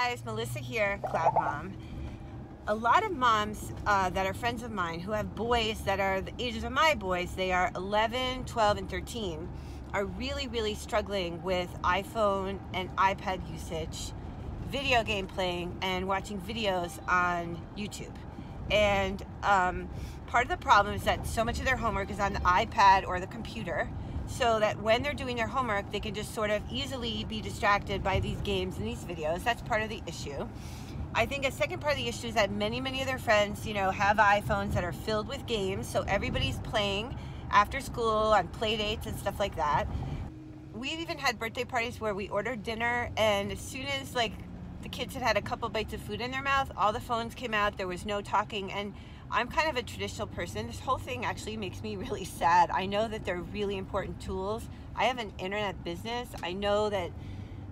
guys, Melissa here, CloudMom. A lot of moms that are friends of mine who have boys that are the ages of my boys, they are 11, 12, and 13, are really struggling with iPhone and iPad usage, video game playing, and watching videos on YouTube. And part of the problem is that so much of their homework is on the iPad or the computer, so that when they're doing their homework, they can just sort of easily be distracted by these games and these videos. That's part of the issue. I think a second part of the issue is that many of their friends, have iPhones that are filled with games, so everybody's playing after school on play dates and stuff like that. We've even had birthday parties where we ordered dinner, and as soon as the kids had a couple bites of food in their mouth, all the phones came out, there was no talking. And I'm kind of a traditional person. This whole thing actually makes me really sad. I know that they're really important tools. I have an internet business. I know that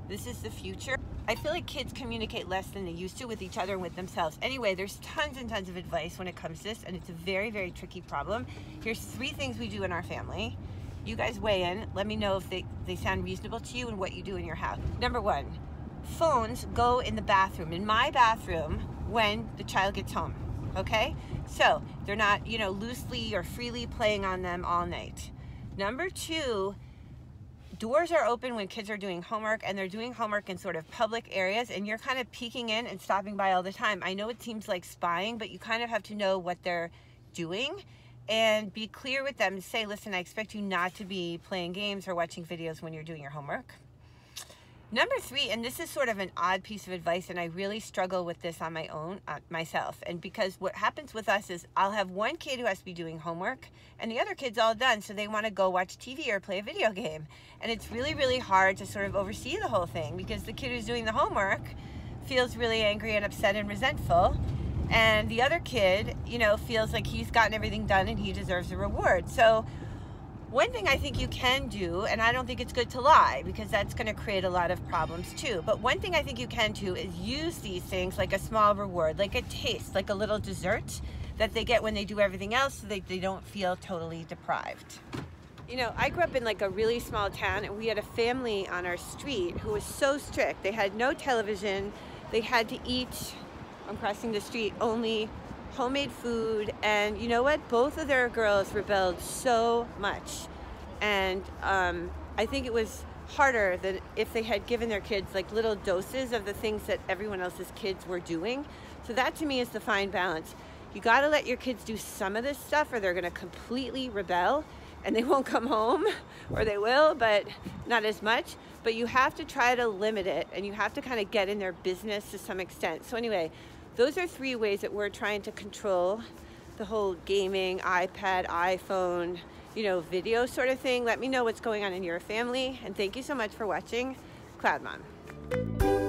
this is the future. I feel like kids communicate less than they used to with each other and with themselves. Anyway, there's tons and tons of advice when it comes to this, and it's a very tricky problem. Here's 3 things we do in our family. You guys weigh in. Let me know if they sound reasonable to you and what you do in your house. Number 1, phones go in the bathroom, in my bathroom, when the child gets home. Okay, so they're not, loosely or freely playing on them all night. Number 2, doors are open when kids are doing homework, and they're doing homework in sort of public areas, and you're kind of peeking in and stopping by all the time. I know it seems like spying, but you kind of have to know what they're doing and be clear with them. Say, listen, I expect you not to be playing games or watching videos when you're doing your homework. Number 3, and this is sort of an odd piece of advice, and I really struggle with this on my own, myself. And because what happens with us is I'll have one kid who has to be doing homework, and the other kid's all done, so they want to go watch TV or play a video game. And it's really hard to sort of oversee the whole thing, because the kid who's doing the homework feels really angry and upset and resentful, and the other kid, feels like he's gotten everything done and he deserves a reward. So one thing I think you can do, and I don't think it's good to lie, because that's going to create a lot of problems too, but one thing I think you can do is use these things like a small reward, like a taste, like a little dessert that they get when they do everything else, so they don't feel totally deprived. I grew up in a really small town, and we had a family on our street who was so strict. They had no television, they had to eat, I'm crossing the street, only homemade food, and you know what? Both of their girls rebelled so much, and I think it was harder than if they had given their kids little doses of the things that everyone else's kids were doing. So that to me is the fine balance. You got to let your kids do some of this stuff, or they're going to completely rebel and they won't come home, or they will, but not as much. But you have to try to limit it, and you have to kind of get in their business to some extent. So anyway, those are 3 ways that we're trying to control the whole gaming, iPad, iPhone, video sort of thing. Let me know what's going on in your family, and thank you so much for watching CloudMom.